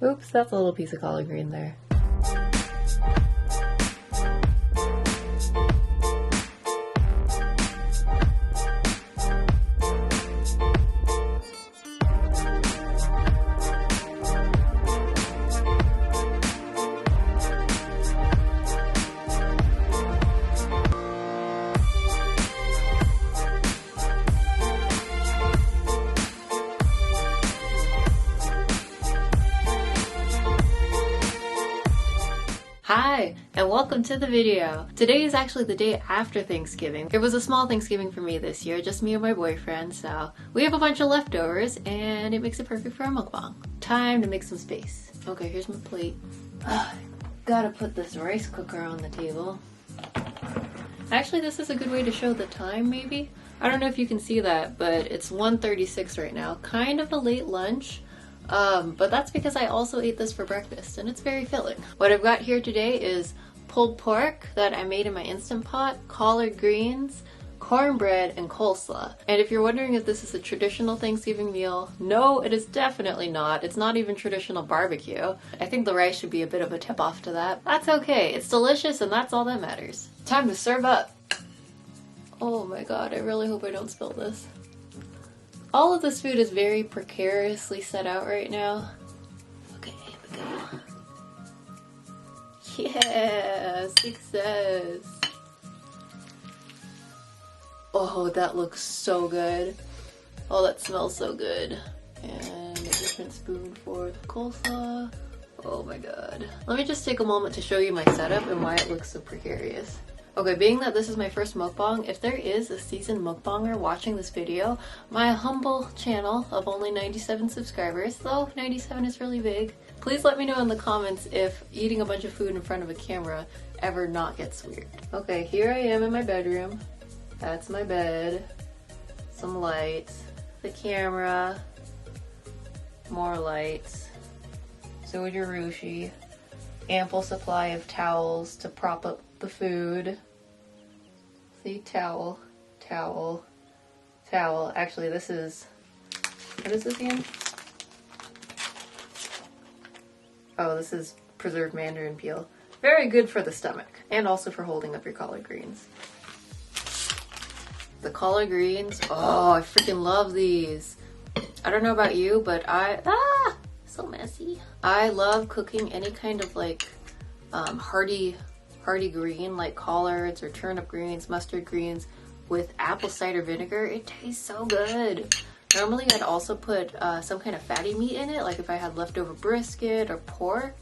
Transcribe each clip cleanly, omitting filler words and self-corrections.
Oops, that's a little piece of collard green there. Hi, and welcome to the video. Today is actually the day after Thanksgiving. It was a small Thanksgiving for me this year, just me and my boyfriend, so we have a bunch of leftovers and it makes it perfect for a mukbang. Time to make some space. Okay, here's my plate. Gotta put this rice cooker on the table. Actually, this is a good way to show the time, maybe? I don't know if you can see that, but it's 1:36 right now. Kind of a late lunch. But that's because I also ate this for breakfast and it's very filling. What I've got here today is pulled pork that I made in my Instant Pot, collard greens, cornbread, and coleslaw. And if you're wondering if this is a traditional Thanksgiving meal, no, it is definitely not. It's not even traditional barbecue. I think the rice should be a bit of a tip off to that. That's okay. It's delicious and that's all that matters. Time to serve up. Oh my god, I really hope I don't spill this. All of this food is very precariously set out right now. Okay, here we go. Yeah, success. Oh, that looks so good. Oh, that smells so good. And a different spoon for the coleslaw. Oh my god. Let me just take a moment to show you my setup and why it looks so precarious. Okay, being that this is my first mukbang, if there is a seasoned mukbanger watching this video, my humble channel of only 97 subscribers, though 97 is really big, please let me know in the comments if eating a bunch of food in front of a camera ever not gets weird. Okay, here I am in my bedroom. That's my bed. Some lights. The camera. More lights. Sojarushi. Ample supply of towels to prop up the food. See, towel, towel, towel. Actually, this is, what is this again? Oh, this is preserved mandarin peel. Very good for the stomach and also for holding up your collard greens. The collard greens, oh, I freaking love these. I don't know about you, but so messy. I love cooking any kind of like hearty green like collards or turnip greens, mustard greens with apple cider vinegar. It tastes so good. Normally I'd also put some kind of fatty meat in it, like if I had leftover brisket or pork,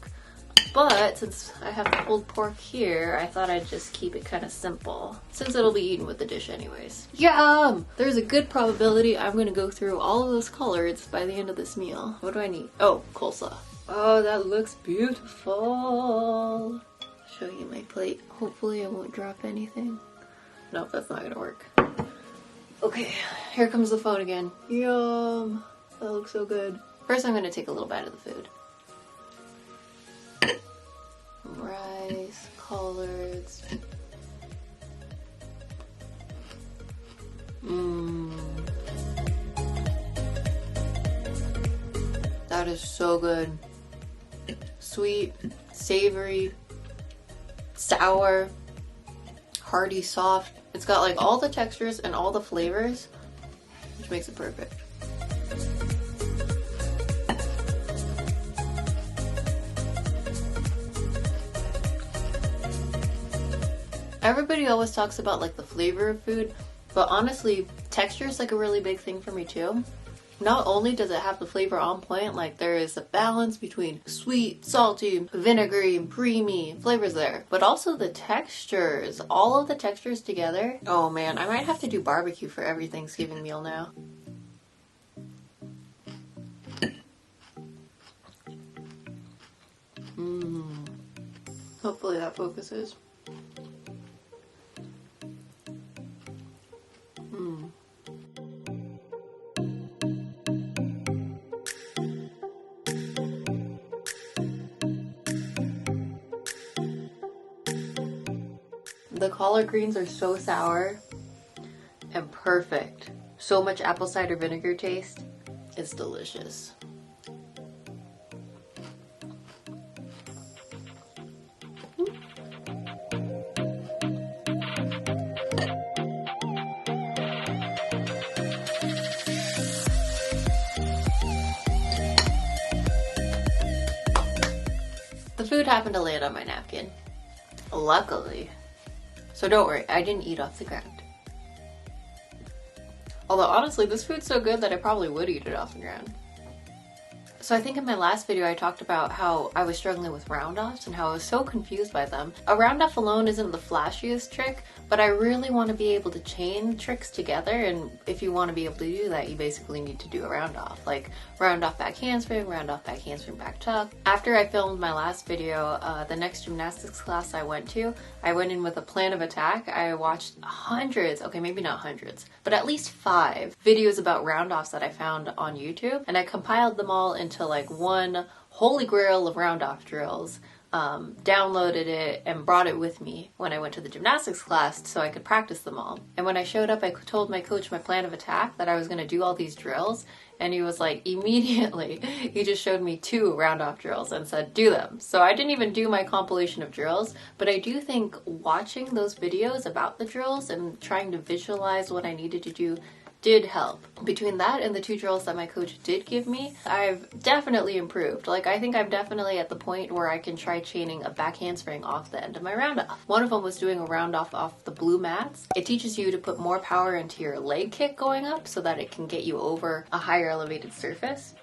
but since I have the pulled pork here, I thought I'd just keep it kind of simple since it'll be eaten with the dish anyways. Yum! There's a good probability I'm gonna go through all of those collards by the end of this meal. What do I need? Oh, coleslaw. Oh, that looks beautiful. Show you my plate. Hopefully I won't drop anything. Nope, that's not gonna work. Okay, here comes the phone again. Yum! That looks so good. First I'm gonna take a little bite of the food. Rice, collards. That is so good. Sweet, savory, sour, hearty, soft. It's got like all the textures and all the flavors, which makes it perfect. Everybody always talks about like the flavor of food, but honestly, texture is like a really big thing for me too. Not only does it have the flavor on point, like there is a balance between sweet, salty, vinegary, and creamy flavors there, but also the textures, all of the textures together. Oh man, I might have to do barbecue for every Thanksgiving meal now. Hopefully that focuses. The collard greens are so sour and perfect. So much apple cider vinegar taste. It's delicious. food happened to land on my napkin. Luckily. So don't worry, I didn't eat off the ground. Although honestly, this food's so good that I probably would eat it off the ground. So I think in my last video I talked about how I was struggling with round-offs and how I was so confused by them. A round-off alone isn't the flashiest trick, but I really want to be able to chain tricks together, and if you want to be able to do that, you basically need to do a round-off. Like round-off back handspring, round-off back handspring back tuck. After I filmed my last video, the next gymnastics class I went in with a plan of attack. I watched hundreds, okay maybe not hundreds, but at least 5 videos about round-offs that I found on YouTube, and I compiled them all into like one holy grail of round-off drills, downloaded it and brought it with me when I went to the gymnastics class so I could practice them all. And when I showed up, I told my coach my plan of attack, that I was going to do all these drills, and he was like, immediately, he just showed me 2 round-off drills and said, do them. So I didn't even do my compilation of drills, but I do think watching those videos about the drills and trying to visualize what I needed to do did help. Between that and the 2 drills that my coach did give me, I've definitely improved. Like, I think I'm definitely at the point where I can try chaining a back handspring off the end of my round off. One of them was doing a round off the blue mats. It teaches you to put more power into your leg kick going up so that it can get you over a higher elevated surface.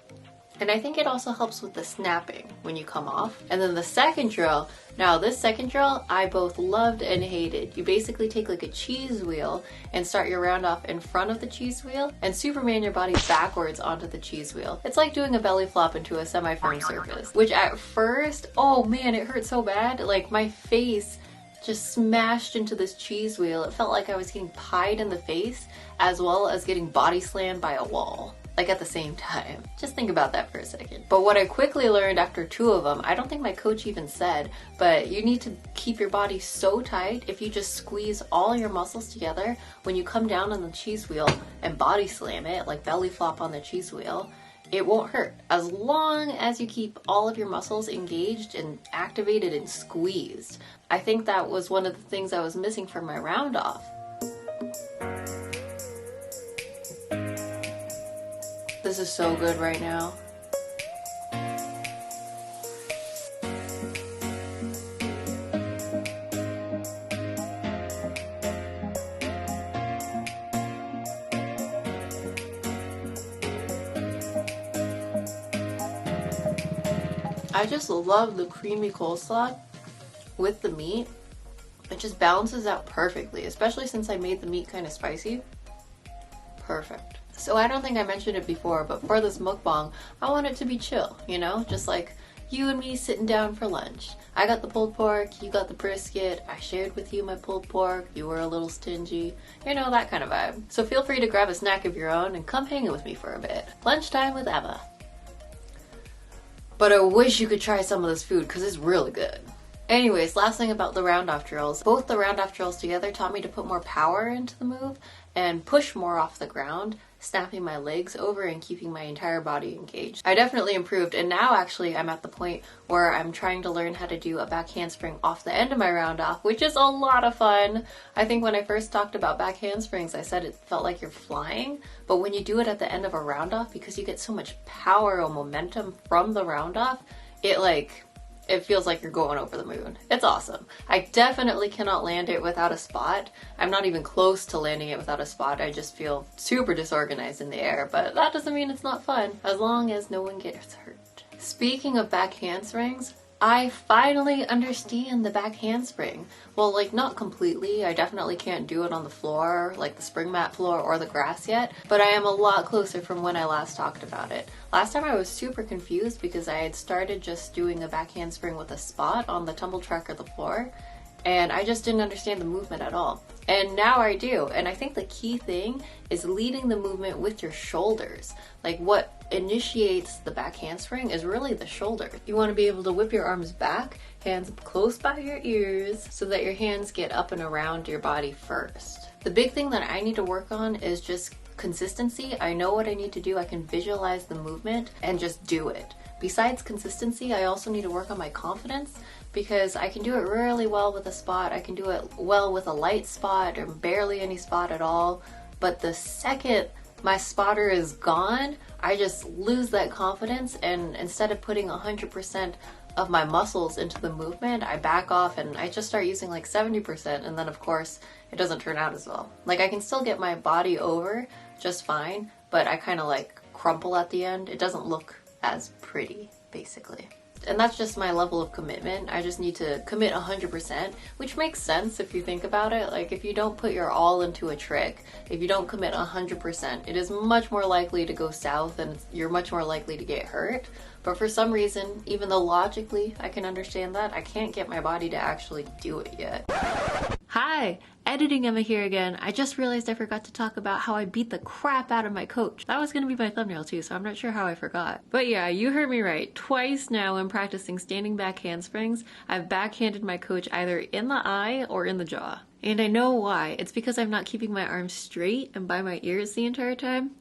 And I think it also helps with the snapping when you come off. And then the second drill, now this second drill I both loved and hated. You basically take like a cheese wheel and start your round off in front of the cheese wheel and Superman your body backwards onto the cheese wheel. It's like doing a belly flop into a semi-firm surface, which at first, oh man, it hurt so bad. Like my face just smashed into this cheese wheel. It felt like I was getting pied in the face as well as getting body slammed by a wall. Like at the same time. Just think about that for a second. But what I quickly learned after 2 of them, I don't think my coach even said, but you need to keep your body so tight. If you just squeeze all your muscles together, when you come down on the cheese wheel and body slam it, like belly flop on the cheese wheel, it won't hurt. As long as you keep all of your muscles engaged and activated and squeezed. I think that was one of the things I was missing from my round off. This is so good right now. I just love the creamy coleslaw with the meat. It just balances out perfectly, especially since I made the meat kind of spicy. Perfect. So I don't think I mentioned it before, but for this mukbang, I want it to be chill, you know? Just like you and me sitting down for lunch. I got the pulled pork, you got the brisket, I shared with you my pulled pork, you were a little stingy, you know, that kind of vibe. So feel free to grab a snack of your own and come hang with me for a bit. Lunchtime with Emma. But I wish you could try some of this food because it's really good. Anyways, last thing about the round-off drills. Both the round-off drills together taught me to put more power into the move and push more off the ground, snapping my legs over and keeping my entire body engaged. I definitely improved, and now actually I'm at the point where I'm trying to learn how to do a back handspring off the end of my round-off, which is a lot of fun. I think when I first talked about back handsprings, I said it felt like you're flying, but when you do it at the end of a round-off, because you get so much power or momentum from the round-off, it feels like you're going over the moon. It's awesome. I definitely cannot land it without a spot. I'm not even close to landing it without a spot. I just feel super disorganized in the air, but that doesn't mean it's not fun, as long as no one gets hurt. Speaking of back handsprings, I finally understand the back handspring. Well, like not completely. I definitely can't do it on the floor, like the spring mat floor or the grass yet, but I am a lot closer from when I last talked about it. Last time I was super confused because I had started just doing a back handspring with a spot on the tumble track or the floor, and I just didn't understand the movement at all. And now I do, and I think the key thing is leading the movement with your shoulders. Like what initiates the back handspring is really the shoulder. You want to be able to whip your arms back, hands close by your ears, so that your hands get up and around your body first. The big thing that I need to work on is just consistency. I know what I need to do. I can visualize the movement and just do it. Besides consistency, I also need to work on my confidence, because I can do it really well with a spot. I can do it well with a light spot or barely any spot at all. But the second my spotter is gone, I just lose that confidence, and instead of putting 100% of my muscles into the movement, I back off and I just start using like 70%, and then of course it doesn't turn out as well. Like I can still get my body over just fine, but I kind of like crumple at the end. It doesn't look as pretty, basically. And that's just my level of commitment. I just need to commit 100%, which makes sense if you think about it. Like if you don't put your all into a trick, if you don't commit 100%, it is much more likely to go south and you're much more likely to get hurt. But for some reason, even though logically I can understand that, I can't get my body to actually do it yet. Hi, Editing Emma here again. I just realized I forgot to talk about how I beat the crap out of my coach. That was gonna be my thumbnail too, so I'm not sure how I forgot. But yeah, you heard me right. Twice now when practicing standing back handsprings, I've backhanded my coach either in the eye or in the jaw. And I know why. It's because I'm not keeping my arms straight and by my ears the entire time.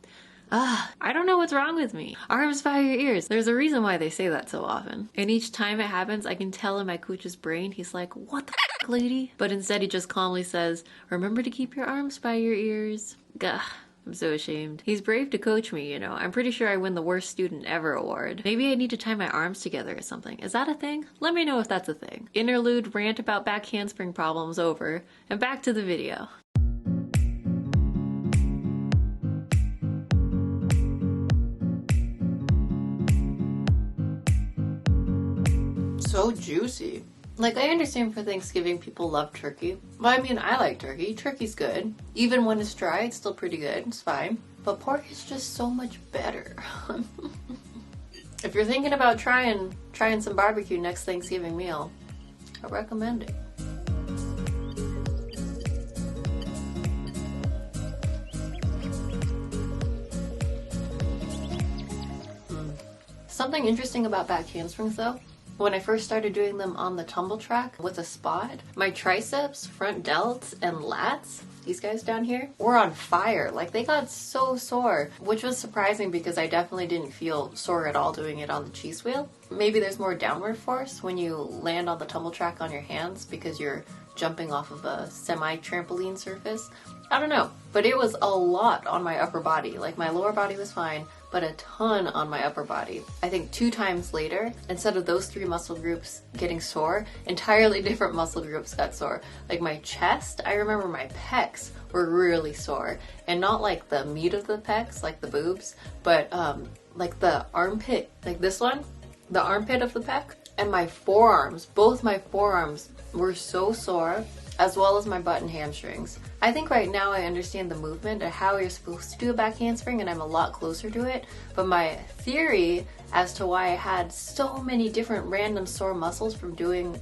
I don't know what's wrong with me. Arms by your ears. There's a reason why they say that so often. And each time it happens, I can tell in my coach's brain, he's like, what the f, lady? But instead he just calmly says, remember to keep your arms by your ears. Gah. I'm so ashamed. He's brave to coach me, you know. I'm pretty sure I win the worst student ever award. Maybe I need to tie my arms together or something. Is that a thing? Let me know if that's a thing. Interlude rant about back handspring problems over, and back to the video. So juicy. Like, I understand for Thanksgiving people love turkey. Well, I mean, I like turkey. Turkey's good. Even when it's dry, it's still pretty good. It's fine. But pork is just so much better. If you're thinking about trying some barbecue next Thanksgiving meal, I recommend it. Something interesting about back handsprings though, when I first started doing them on the tumble track with a spot, my triceps, front delts, and lats, these guys down here, were on fire. Like they got so sore, which was surprising because I definitely didn't feel sore at all doing it on the cheese wheel. Maybe there's more downward force when you land on the tumble track on your hands because you're jumping off of a semi-trampoline surface. I don't know, but it was a lot on my upper body. Like my lower body was fine, but a ton on my upper body. I think 2 times later, instead of those 3 muscle groups getting sore, entirely different muscle groups got sore. Like my chest, I remember my pecs were really sore. And not like the meat of the pecs, like the boobs, but like the armpit, like this one, the armpit of the pec. And my forearms, both my forearms were so sore, as well as my butt and hamstrings. I think right now I understand the movement and how you're supposed to do a back handspring, and I'm a lot closer to it. But my theory as to why I had so many different random sore muscles from doing,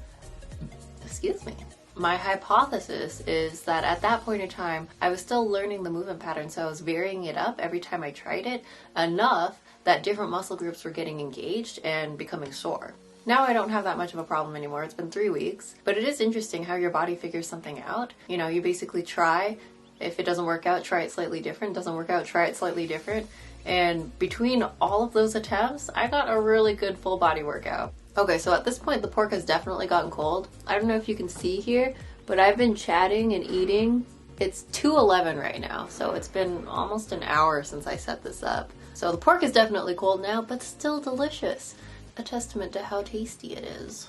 excuse me, my hypothesis is that at that point in time, I was still learning the movement pattern, so I was varying it up every time I tried it enough that different muscle groups were getting engaged and becoming sore. Now I don't have that much of a problem anymore. It's been 3 weeks, but it is interesting how your body figures something out. You know, you basically try. If it doesn't work out, try it slightly different. Doesn't work out, try it slightly different. And between all of those attempts, I got a really good full body workout. Okay, so at this point, the pork has definitely gotten cold. I don't know if you can see here, but I've been chatting and eating. It's 2:11 right now, so it's been almost an hour since I set this up. So the pork is definitely cold now, but still delicious. A testament to how tasty it is.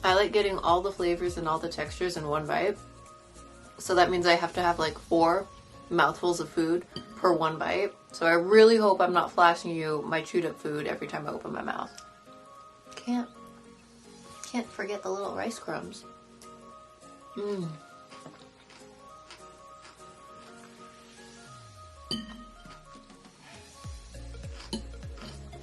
I like getting all the flavors and all the textures in one bite. So that means I have to have like 4 mouthfuls of food per one bite. So I really hope I'm not flashing you my chewed up food every time I open my mouth. Can't forget the little rice crumbs.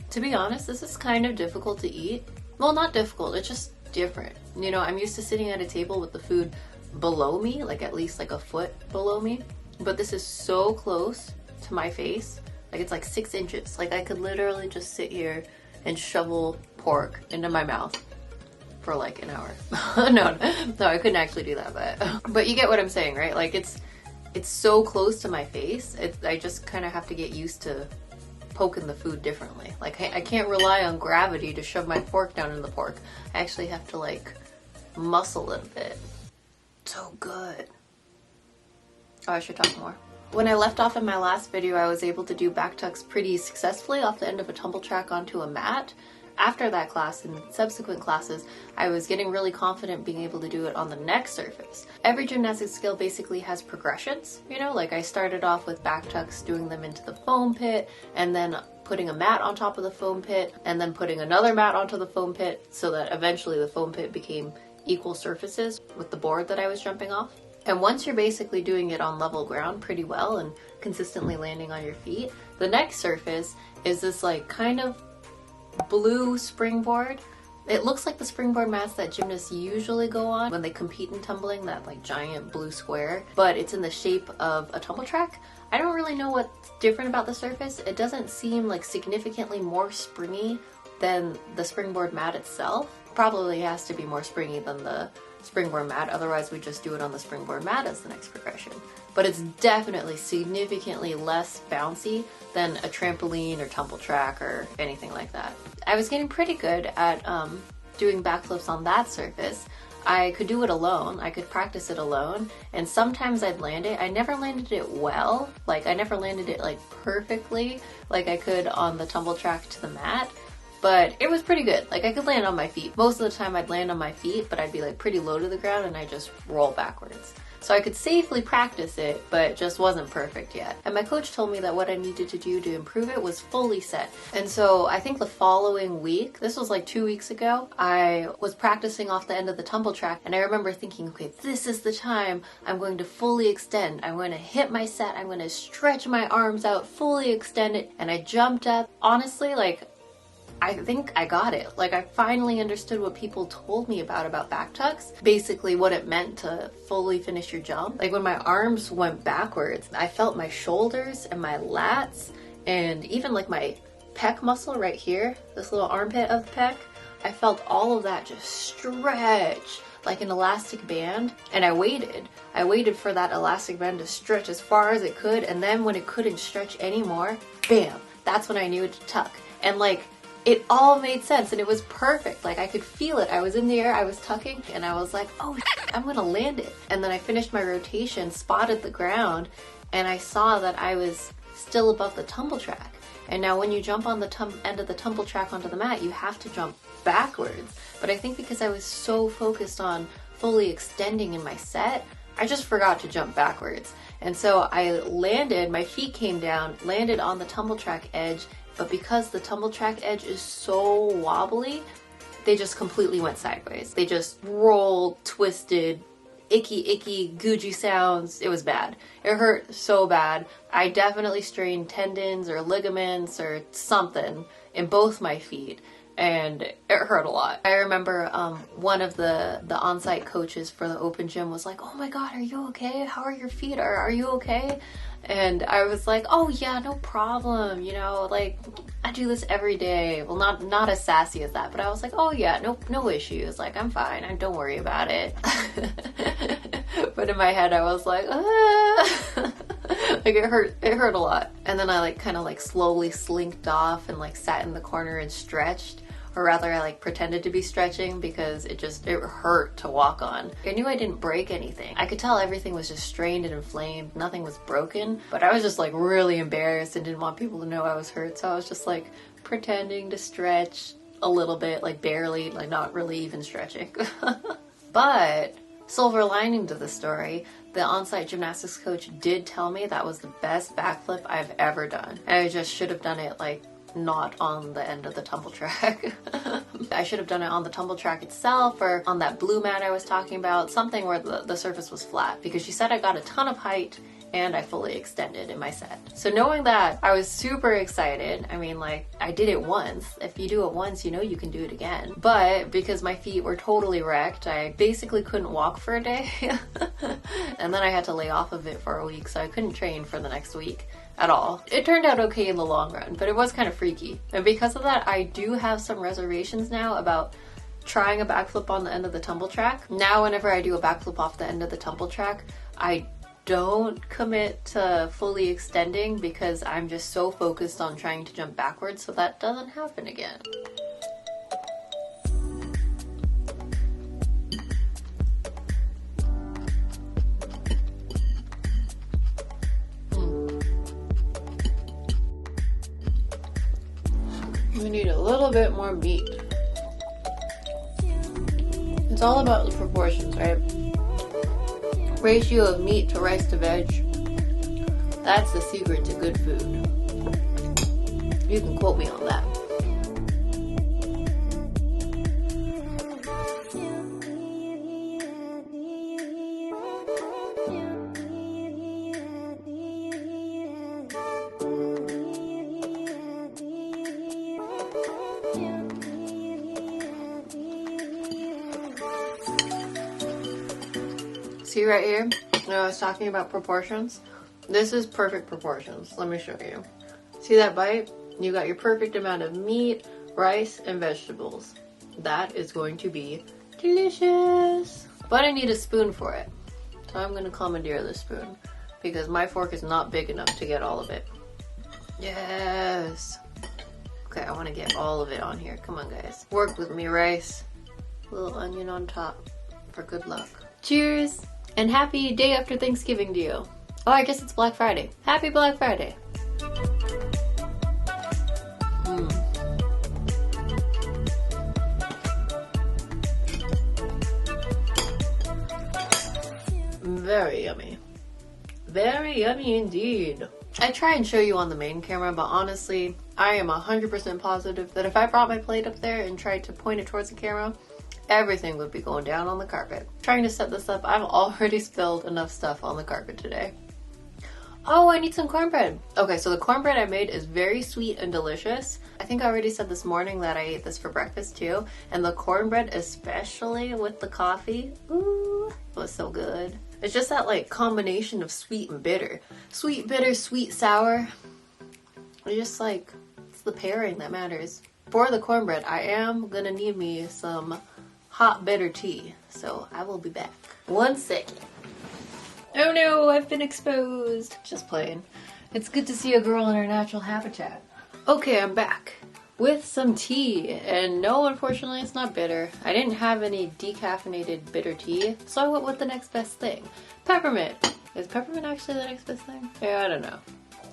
To be honest, this is kind of difficult to eat. Well, not difficult, it's just different. You know, I'm used to sitting at a table with the food below me, like at least like a foot below me. But this is so close to my face. Like it's like 6 inches. Like I could literally just sit here and shovel pork into my mouth for like an hour. No, I couldn't actually do that, but you get what I'm saying, right? Like it's so close to my face. I just kind of have to get used to poking the food differently. Like I can't rely on gravity to shove my fork down in the pork. I actually have to like muscle it a bit. so good. Oh, I should talk more. When I left off in my last video, I was able to do back tucks pretty successfully off the end of a tumble track onto a mat. After that class and subsequent classes, I was getting really confident being able to do it on the next surface. Every gymnastics skill basically has progressions, you know, like I started off with back tucks, doing them into the foam pit, and then putting a mat on top of the foam pit, and then putting another mat onto the foam pit, so that eventually the foam pit became equal surfaces with the board that I was jumping off. And once you're basically doing it on level ground pretty well and consistently landing on your feet, the next surface is this like kind of blue springboard. It looks like the springboard mats that gymnasts usually go on when they compete in tumbling, that like giant blue square, but it's in the shape of a tumble track. I don't really know what's different about the surface. It doesn't seem like significantly more springy than the springboard mat itself. Probably has to be more springy than the springboard mat, otherwise we just do it on the springboard mat as the next progression. But it's definitely significantly less bouncy than a trampoline or tumble track or anything like that. I was getting pretty good at doing backflips on that surface. I could do it alone, I could practice it alone, and sometimes I'd land it. I never landed it well, like I never landed it like perfectly like I could on the tumble track to the mat. But it was pretty good. Like I could land on my feet. Most of the time I'd land on my feet, but I'd be like pretty low to the ground and I just roll backwards. So I could safely practice it, but it just wasn't perfect yet. And my coach told me that what I needed to do to improve it was fully set. And so I think the following week, this was like 2 weeks ago, I was practicing off the end of the tumble track, and I remember thinking, okay, this is the time I'm going to fully extend. I'm going to hit my set, I'm going to stretch my arms out, fully extend it, and I jumped up. Honestly, like, I think I got it. Like I finally understood what people told me about back tucks. Basically what it meant to fully finish your jump. Like when my arms went backwards, I felt my shoulders and my lats and even like my pec muscle right here, this little armpit of the pec, I felt all of that just stretch like an elastic band. And I waited for that elastic band to stretch as far as it could, and then when it couldn't stretch anymore, bam, that's when I knew to tuck. And like, it all made sense and it was perfect. Like I could feel it. I was in the air, I was tucking, and I was like, oh, I'm gonna land it. And then I finished my rotation, spotted the ground, and I saw that I was still above the tumble track. And now when you jump on the end of the tumble track onto the mat, you have to jump backwards. But I think because I was so focused on fully extending in my set, I just forgot to jump backwards. And so I landed, my feet came down, landed on the tumble track edge, but because the tumble track edge is so wobbly, they just completely went sideways. They just rolled, twisted, icky, googey sounds. It was bad. It hurt so bad. I definitely strained tendons or ligaments or something in both my feet, and it hurt a lot. I remember one of the on-site coaches for the open gym was like, oh my god, are you okay? How are your feet? Are you okay? And I was like, oh yeah, no problem, you know, like I do this every day. Well, not as sassy as that, but I was like, oh yeah, no issues, like I'm fine, don't worry about it. But in my head I was like, ah. Like it hurt a lot. And then I like kind of like slowly slinked off and like sat in the corner and stretched. Or rather, I like pretended to be stretching because it hurt to walk on. I knew I didn't break anything. I could tell everything was just strained and inflamed. Nothing was broken, but I was just like really embarrassed and didn't want people to know I was hurt. So I was just like pretending to stretch a little bit, like barely, like not really even stretching. But silver lining to the story, the on-site gymnastics coach did tell me that was the best backflip I've ever done. And I just should have done it like not on the end of the tumble track. I should have done it on the tumble track itself or on that blue mat I was talking about, something where the surface was flat, because she said I got a ton of height and I fully extended in my set. So knowing that, I was super excited. I mean, like, I did it once. If you do it once, you know you can do it again. But because my feet were totally wrecked, I basically couldn't walk for a day. And then I had to lay off of it for a week, so I couldn't train for the next week at all. It turned out okay in the long run, but it was kind of freaky. And because of that, I do have some reservations now about trying a backflip on the end of the tumble track. Now, whenever I do a backflip off the end of the tumble track, I don't commit to fully extending because I'm just so focused on trying to jump backwards so that doesn't happen again. We need a little bit more meat. It's all about the proportions, right? Ratio of meat to rice to veg. That's the secret to good food. You can quote me on that. See right here, I was talking about proportions. This is perfect proportions. Let me show you. See that bite? You got your perfect amount of meat, rice, and vegetables. That is going to be delicious. But I need a spoon for it. So I'm gonna commandeer the spoon because my fork is not big enough to get all of it. Yes. Okay, I wanna get all of it on here. Come on, guys. Work with me, rice. Little onion on top for good luck. Cheers, and happy day after Thanksgiving to you. Oh, I guess it's Black Friday. Happy Black Friday. Very yummy. Very yummy indeed. I try and show you on the main camera, but honestly, I am 100% positive that if I brought my plate up there and tried to point it towards the camera, everything would be going down on the carpet. Trying to set this up, I've already spilled enough stuff on the carpet today. Oh, I need some cornbread. Okay, so the cornbread I made is very sweet and delicious. I think I already said this morning that I ate this for breakfast too. And the cornbread, especially with the coffee, ooh, it was so good. It's just that like combination of sweet and bitter. Sweet, bitter, sweet, sour. It's just like, it's the pairing that matters. For the cornbread, I am gonna need me some hot bitter tea. So I will be back. 1 second. Oh no, I've been exposed. Just playing. It's good to see a girl in her natural habitat. Okay, I'm back with some tea. And no, unfortunately, it's not bitter. I didn't have any decaffeinated bitter tea, so I went with the next best thing. Peppermint. Is peppermint actually the next best thing? Yeah, I don't know.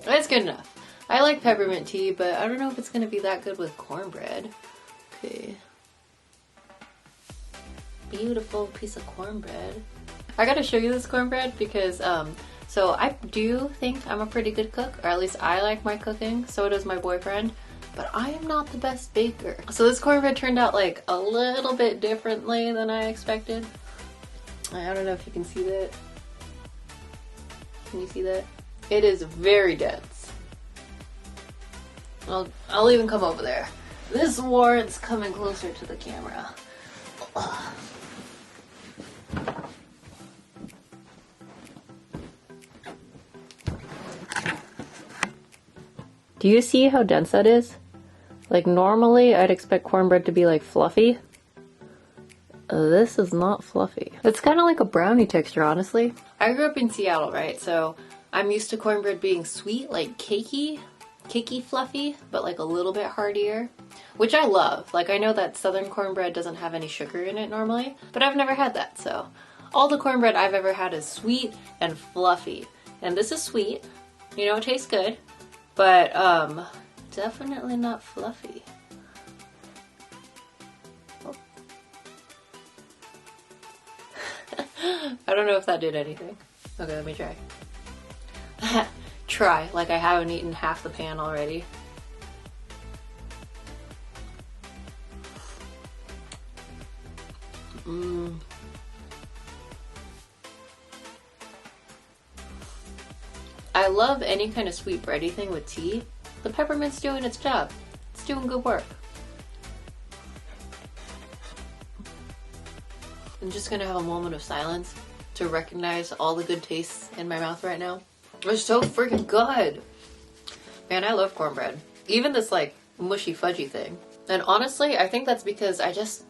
It's good enough. I like peppermint tea, but I don't know if it's gonna be that good with cornbread. Okay. Beautiful piece of cornbread. I gotta show you this cornbread because, so I do think I'm a pretty good cook, or at least I like my cooking, so does my boyfriend, but I am not the best baker. So this cornbread turned out like a little bit differently than I expected. I don't know if you can see that. Can you see that? It is very dense. I'll even come over there. This warrants coming closer to the camera. Ugh. Do you see how dense that is? Like normally I'd expect cornbread to be like fluffy. This is not fluffy. It's kind of like a brownie texture, honestly. I grew up in Seattle, right? So I'm used to cornbread being sweet, like cakey fluffy, but like a little bit heartier, which I love. Like I know that southern cornbread doesn't have any sugar in it normally, but I've never had that. So all the cornbread I've ever had is sweet and fluffy. And this is sweet, you know, it tastes good. But, definitely not fluffy. Oh. I don't know if that did anything. Okay, let me try. Try, like I haven't eaten half the pan already. I love any kind of sweet bready thing with tea. The peppermint's doing its job. It's doing good work. I'm just gonna have a moment of silence to recognize all the good tastes in my mouth right now. It's so freaking good. Man, I love cornbread. Even this like mushy fudgy thing. And honestly, I think that's because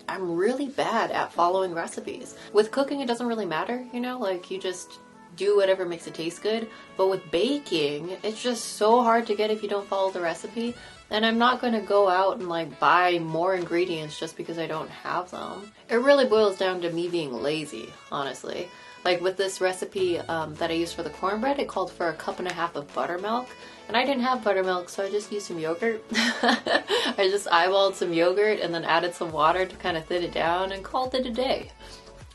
I'm really bad at following recipes. With cooking, it doesn't really matter, you know? Like you just do whatever makes it taste good. But with baking, it's just so hard to get if you don't follow the recipe. And I'm not gonna go out and like buy more ingredients just because I don't have them. It really boils down to me being lazy, honestly. Like with this recipe that I used for the cornbread, it called for 1.5 cups of buttermilk. And I didn't have buttermilk, so I just used some yogurt. I just eyeballed some yogurt and then added some water to kind of thin it down and called it a day.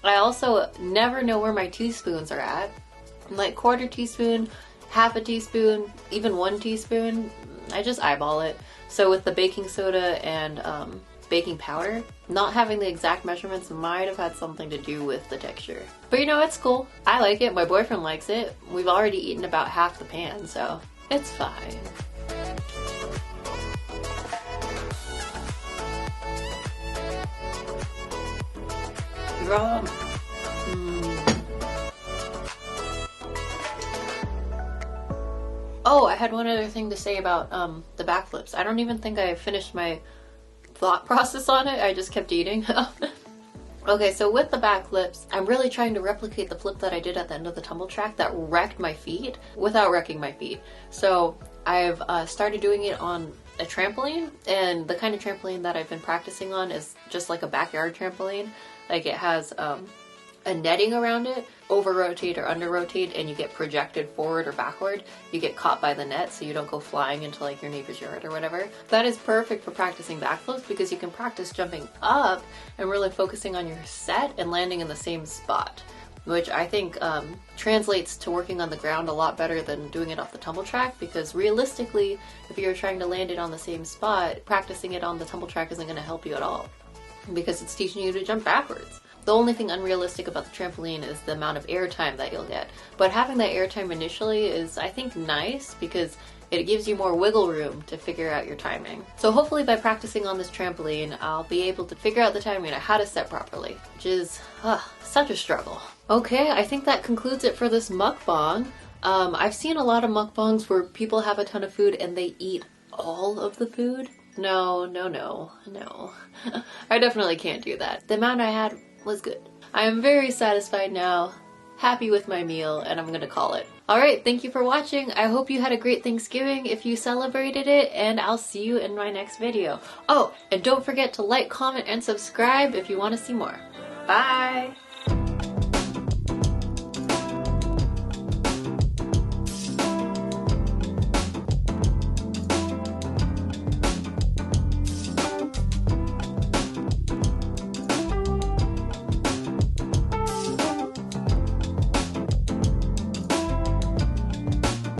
I also never know where my teaspoons are at. Like 1/4 teaspoon, 1/2 teaspoon, even 1 teaspoon. I just eyeball it. So with the baking soda and baking powder, not having the exact measurements might have had something to do with the texture. But you know, it's cool. I like it. My boyfriend likes it. We've already eaten about half the pan, so it's fine. Yum. Oh, I had one other thing to say about the backflips. I don't even think I finished my thought process on it. I just kept eating. Okay, so with the backflips, I'm really trying to replicate the flip that I did at the end of the tumble track that wrecked my feet without wrecking my feet. So I've started doing it on a trampoline, and the kind of trampoline that I've been practicing on is just like a backyard trampoline. Like it has a netting around it, over rotate or under rotate, and you get projected forward or backward. You get caught by the net so you don't go flying into like your neighbor's yard or whatever. That is perfect for practicing backflips because you can practice jumping up and really focusing on your set and landing in the same spot, which I think translates to working on the ground a lot better than doing it off the tumble track, because realistically, if you're trying to land it on the same spot, practicing it on the tumble track isn't going to help you at all because it's teaching you to jump backwards. The only thing unrealistic about the trampoline is the amount of airtime that you'll get. But having that airtime initially is, I think, nice because it gives you more wiggle room to figure out your timing. So hopefully by practicing on this trampoline, I'll be able to figure out the timing and how to set properly, which is such a struggle. Okay, I think that concludes it for this mukbang. I've seen a lot of mukbangs where people have a ton of food and they eat all of the food. No. I definitely can't do that. The amount I had was good. I am very satisfied now, happy with my meal, and I'm gonna call it. Alright, thank you for watching. I hope you had a great Thanksgiving if you celebrated it, and I'll see you in my next video. Oh, and don't forget to like, comment, and subscribe if you want to see more. Bye!